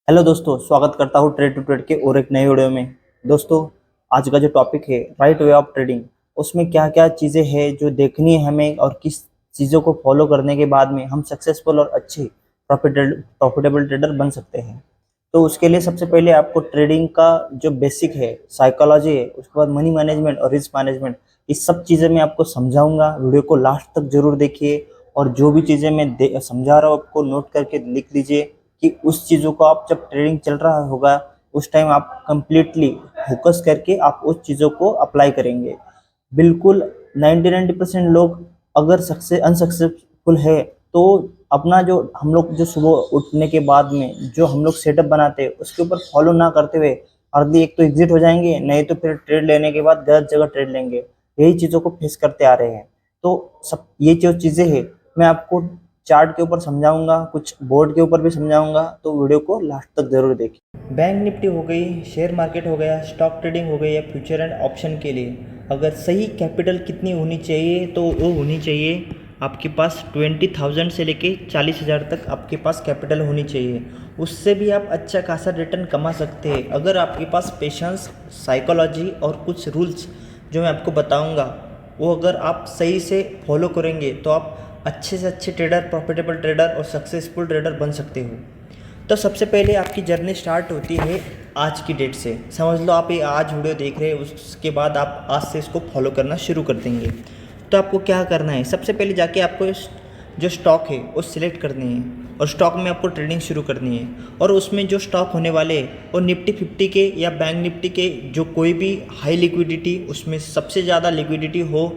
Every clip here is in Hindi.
हेलो दोस्तों, स्वागत करता हूँ ट्रेड टू ट्रेड के और एक नए वीडियो में। दोस्तों, आज का जो टॉपिक है राइट वे ऑफ ट्रेडिंग, उसमें क्या क्या चीज़ें हैं जो देखनी है हमें और किस चीज़ों को फॉलो करने के बाद में हम सक्सेसफुल और अच्छे प्रॉफिटेबल ट्रेडर बन सकते हैं। तो उसके लिए सबसे पहले आपको ट्रेडिंग का जो बेसिक है, साइकोलॉजी है, उसके बाद मनी मैनेजमेंट और रिस्क मैनेजमेंट, इस सब चीज़ें मैं आपको समझाऊंगा। वीडियो को लास्ट तक जरूर देखिए और जो भी चीज़ें मैं समझा रहा हूँ आपको नोट करके लिख लीजिए कि उस चीज़ों को आप जब ट्रेडिंग चल रहा होगा उस टाइम आप कंप्लीटली फोकस करके आप उस चीज़ों को अप्लाई करेंगे। बिल्कुल 99% लोग अगर सक्सेस अनसक्सेसफुल है तो अपना जो हम लोग जो सुबह उठने के बाद में जो हम लोग सेटअप बनाते हैं उसके ऊपर फॉलो ना करते हुए अर्ली एक तो एग्जिट हो जाएंगे, नहीं तो फिर ट्रेड लेने के बाद गलत जगह ट्रेड लेंगे। यही चीज़ों को फेस करते आ रहे हैं। तो सब ये जो चीज़ें हैं मैं आपको चार्ट के ऊपर समझाऊंगा, कुछ बोर्ड के ऊपर भी समझाऊंगा, तो वीडियो को लास्ट तक जरूर देखिए। बैंक निफ्टी हो गई, शेयर मार्केट हो गया, स्टॉक ट्रेडिंग हो गई या फ्यूचर एंड ऑप्शन के लिए अगर सही कैपिटल कितनी होनी चाहिए तो वो होनी चाहिए आपके पास 20,000 से लेके 40,000 तक आपके पास कैपिटल होनी चाहिए। उससे भी आप अच्छा खासा रिटर्न कमा सकते हैं अगर आपके पास पेशेंस, साइकोलॉजी और कुछ रूल्स जो मैं आपको बताऊंगा वो अगर आप सही से फॉलो करेंगे तो आप अच्छे से अच्छे ट्रेडर, प्रॉफिटेबल ट्रेडर और सक्सेसफुल ट्रेडर बन सकते हो। तो सबसे पहले आपकी जर्नी स्टार्ट होती है आज की डेट से। समझ लो आप ये आज वीडियो देख रहे हैं, उसके बाद आप आज से इसको फॉलो करना शुरू कर देंगे। तो आपको क्या करना है, सबसे पहले जाके आपको जो स्टॉक है वो सिलेक्ट करनी है और स्टॉक में आपको ट्रेडिंग शुरू करनी है। और उसमें जो स्टॉक होने वाले और निफ्टी 50 के या बैंक निफ्टी के जो कोई भी हाई लिक्विडिटी, उसमें सबसे ज़्यादा लिक्विडिटी हो,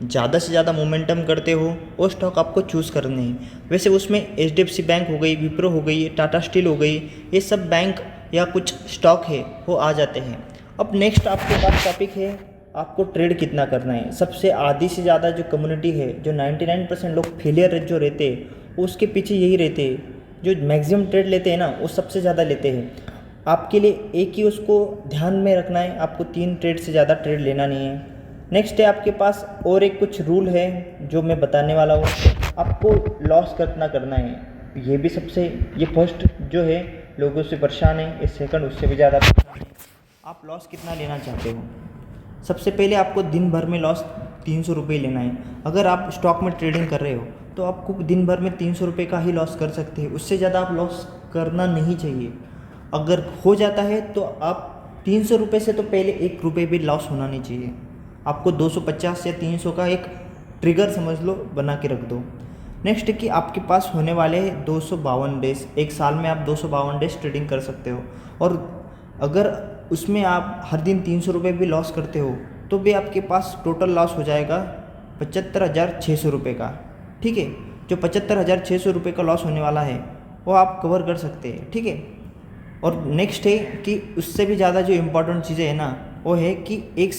ज़्यादा से ज़्यादा मोमेंटम करते हो, वो स्टॉक आपको चूज़ करने हैं। वैसे उसमें HDFC बैंक हो गई, विप्रो हो गई, टाटा स्टील हो गई, ये सब बैंक या कुछ स्टॉक है वो आ जाते हैं। अब नेक्स्ट आपके पास टॉपिक है आपको ट्रेड कितना करना है। सबसे आधी से ज़्यादा जो कम्युनिटी है, जो 99% लोग फेलियर जो रहते हैं वो उसके पीछे यही रहते हैं। जो मैक्सिमम ट्रेड लेते हैं ना वो सबसे ज़्यादा लेते हैं। आपके लिए एक ही उसको ध्यान में रखना है, आपको 3 ट्रेड से ज़्यादा ट्रेड लेना नहीं है। नेक्स्ट है आपके पास और एक कुछ रूल है जो मैं बताने वाला हूँ। आपको लॉस कितना करना है, ये भी सबसे, ये फर्स्ट जो है लोगों से परेशान है, ये सेकंड उससे भी ज़्यादा परेशान है। आप लॉस कितना लेना चाहते हो। सबसे पहले आपको दिन भर में लॉस 300 रुपये लेना है। अगर आप स्टॉक में ट्रेडिंग कर रहे हो तो आपको दिन भर में 300 रुपये का ही लॉस कर सकते हैं, उससे ज़्यादा आप लॉस करना नहीं चाहिए। अगर हो जाता है तो आप 300 रुपये से तो पहले 1 रुपये भी लॉस होना नहीं चाहिए। आपको 250 या 300 का एक ट्रिगर समझ लो बना के रख दो। नेक्स्ट कि आपके पास होने वाले 252 डेज, एक साल में आप 252 डेज ट्रेडिंग कर सकते हो। और अगर उसमें आप हर दिन 300 रुपये भी लॉस करते हो तो भी आपके पास टोटल लॉस हो जाएगा 75,600 रुपये का। ठीक है, जो 75,600 रुपये का लॉस होने वाला है वो आप कवर कर सकते हैं। ठीक है, और नेक्स्ट है कि उससे भी ज़्यादा जो इम्पोर्टेंट चीज़ें हैं ना वो है कि एक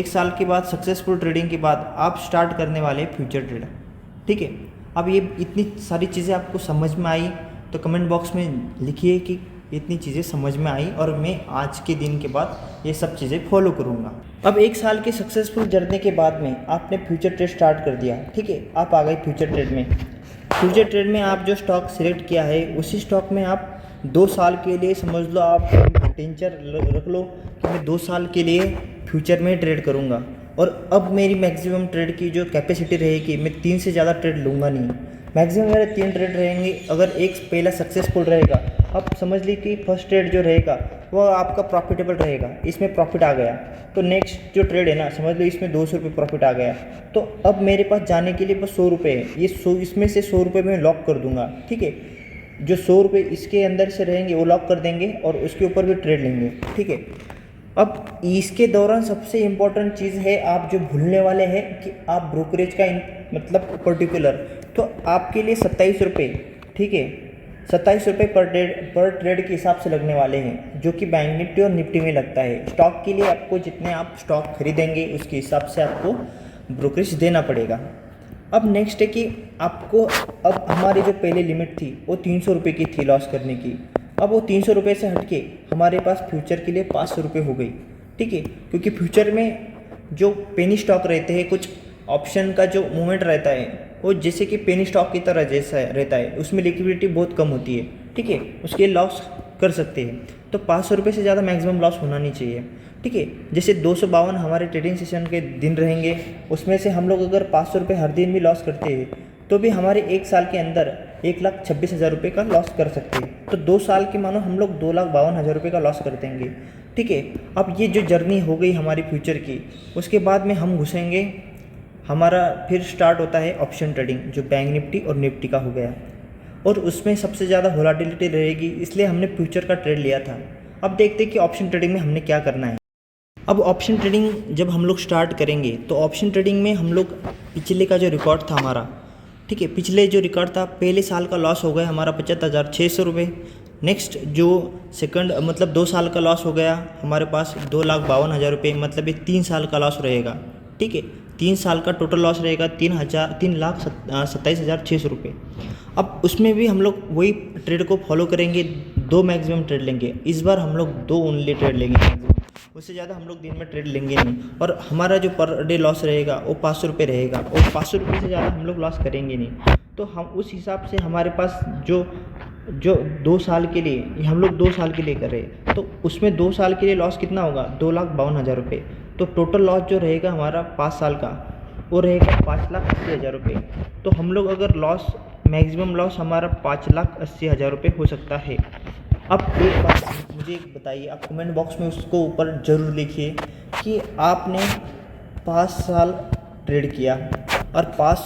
साल के बाद सक्सेसफुल ट्रेडिंग के बाद आप स्टार्ट करने वाले फ्यूचर ट्रेडर। ठीक है, अब ये इतनी सारी चीज़ें आपको समझ में आई तो कमेंट बॉक्स में लिखिए कि इतनी चीज़ें समझ में आई और मैं आज के दिन के बाद ये सब चीज़ें फॉलो करूँगा। अब एक साल के सक्सेसफुल जर्नी के बाद में आपने फ्यूचर ट्रेड स्टार्ट कर दिया। ठीक है, आप आ गए फ्यूचर ट्रेड में। फ्यूचर ट्रेड में आप जो स्टॉक सिलेक्ट किया है उसी स्टॉक में आप 2 साल के लिए समझ लो, आप टेंचर रख लो कि मैं 2 साल के लिए फ्यूचर में ट्रेड करूँगा। और अब मेरी मैक्सिमम ट्रेड की जो कैपेसिटी रहेगी, मैं 3 से ज़्यादा ट्रेड लूँगा नहीं। मैक्सिमम मेरे 3 ट्रेड रहेंगे। अगर एक पहला सक्सेसफुल रहेगा, अब समझ ली कि फर्स्ट ट्रेड जो रहेगा वो आपका प्रॉफिटेबल रहेगा, इसमें प्रॉफिट आ गया तो नेक्स्ट जो ट्रेड है ना, समझ लो इसमें 200 रुपये प्रॉफिट आ गया तो अब मेरे पास जाने के लिए बस 100 रुपये है। ये 100, इसमें से 100 रुपये मैं लॉक कर दूंगा। ठीक है, जो 100 रुपये इसके अंदर से रहेंगे वो लॉक कर देंगे और उसके ऊपर भी ट्रेड लेंगे। ठीक है, अब इसके दौरान सबसे इम्पोर्टेंट चीज़ है आप जो भूलने वाले हैं कि आप ब्रोकरेज का मतलब पर्टिकुलर, तो आपके लिए 27 रुपये, ठीक है, 27 रुपये पर ट्रेड के हिसाब से लगने वाले हैं, जो कि बैंक निफ्टी और निफ्टी में लगता है। स्टॉक के लिए आपको जितने आप स्टॉक खरीदेंगे उसके हिसाब से आपको ब्रोकरेज देना पड़ेगा। अब नेक्स्ट है कि आपको, अब हमारी जो पहले लिमिट थी वो 300 रुपये की थी लॉस करने की, अब वो 300 रुपये से हट के हमारे पास फ्यूचर के लिए 500 रुपये हो गई। ठीक है, क्योंकि फ्यूचर में जो पेनी स्टॉक रहते हैं, कुछ ऑप्शन का जो मूवमेंट रहता है वो जैसे कि पेनी स्टॉक की तरह जैसा रहता है, उसमें लिक्विडिटी बहुत कम होती है। ठीक है, उसके लॉस कर सकते हैं। तो 500 रुपये से ज़्यादा मैक्सिमम लॉस होना नहीं चाहिए, ठीक है। जैसे 252 हमारे ट्रेडिंग सेशन के दिन रहेंगे, उसमें से हम लोग अगर 500 रुपये हर दिन भी लॉस करते हैं तो भी हमारे 1 साल के अंदर 1,26,000 रुपये का लॉस कर सकते हैं। तो 2 साल के मानो हम लोग 2,52,000 रुपये का लॉस कर देंगे, ठीक है। अब ये जो जर्नी हो गई हमारी फ्यूचर की, उसके बाद में हम घुसेंगे, हमारा फिर स्टार्ट होता है ऑप्शन ट्रेडिंग, जो बैंक निफ्टी और निफ्टी का हो गया, और उसमें सबसे ज़्यादा वोलेटिलिटी रहेगी, इसलिए हमने फ्यूचर का ट्रेड लिया था। अब देखते हैं कि ऑप्शन ट्रेडिंग में हमने क्या करना है। अब ऑप्शन ट्रेडिंग जब हम लोग स्टार्ट करेंगे तो ऑप्शन ट्रेडिंग में हम लोग पिछले का जो रिकॉर्ड था हमारा, ठीक है, पिछले जो रिकॉर्ड था, पहले साल का लॉस हो गया हमारा 75,600 रुपये। नेक्स्ट जो सेकंड मतलब 2 साल का लॉस हो गया हमारे पास 2,52,000 रुपये, मतलब ये 3 साल का लॉस रहेगा, ठीक है। 3 साल का टोटल लॉस रहेगा 3,27,600 रुपये। अब उसमें भी हम लोग वही ट्रेड को फॉलो करेंगे, 2 मैक्सिमम ट्रेड लेंगे। इस बार हम लोग 2 ओनली ट्रेड लेंगे मैक्सिमम, उससे ज़्यादा हम लोग दिन में ट्रेड लेंगे नहीं। और हमारा जो पर डे लॉस रहेगा वो 500 रुपये रहेगा, और 500 रुपये से ज़्यादा हम लोग लॉस करेंगे नहीं। तो हम उस हिसाब से हमारे पास जो 2 साल के लिए हम लोग 2 साल के लिए कर रहे हैं, तो उसमें 2 साल के लिए लॉस कितना होगा, 2,52,000 रुपये। तो टोटल लॉस जो रहेगा हमारा 5 साल का, वो रहेगा 5,80,000 रुपये। तो हम लोग अगर लॉस मैक्सिमम लॉस हमारा 5,80,000 रुपये हो सकता है। अब एक बात मुझे बताइए, आप कमेंट बॉक्स में उसको ऊपर ज़रूर लिखिए कि आपने 5 साल ट्रेड किया और 5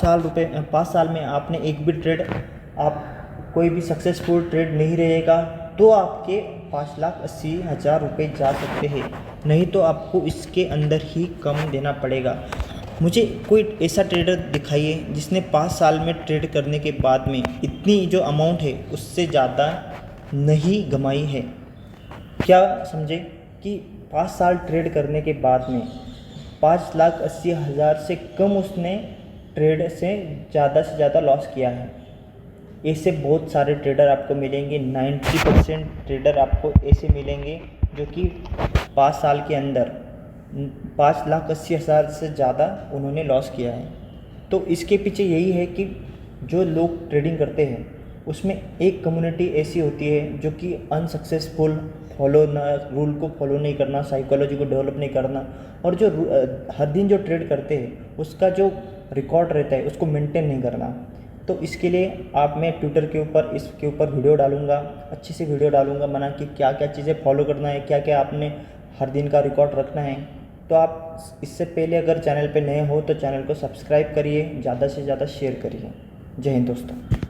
साल में आपने एक भी ट्रेड, आप कोई भी सक्सेसफुल ट्रेड नहीं रहेगा, तो आपके 5,80,000 रुपये जा सकते हैं, नहीं तो आपको इसके अंदर ही कम देना पड़ेगा। मुझे कोई ऐसा ट्रेडर दिखाइए जिसने 5 साल में ट्रेड करने के बाद में इतनी जो अमाउंट है उससे ज़्यादा नहीं कमाई है। क्या समझे कि 5 साल ट्रेड करने के बाद में 5,80,000 से कम उसने ट्रेड से ज़्यादा लॉस किया है। ऐसे बहुत सारे ट्रेडर आपको मिलेंगे, 90% ट्रेडर आपको ऐसे मिलेंगे जो कि 5 साल के अंदर 5,80,000 से ज़्यादा उन्होंने लॉस किया है। तो इसके पीछे यही है कि जो लोग ट्रेडिंग करते हैं उसमें एक कम्युनिटी ऐसी होती है जो कि अनसक्सेसफुल, रूल को फॉलो नहीं करना, साइकोलॉजी को डेवलप नहीं करना, और जो हर दिन जो ट्रेड करते हैं उसका जो रिकॉर्ड रहता है उसको मेंटेन नहीं करना। तो इसके लिए मैं ट्विटर के ऊपर इसके ऊपर वीडियो डालूंगा, अच्छी सी वीडियो डालूंगा बना कि क्या क्या चीज़ें फॉलो करना है, क्या क्या आपने हर दिन का रिकॉर्ड रखना है। तो आप इससे पहले अगर चैनल पे नए हो तो चैनल को सब्सक्राइब करिए, ज़्यादा से ज़्यादा शेयर करिए। जय हिंद दोस्तों।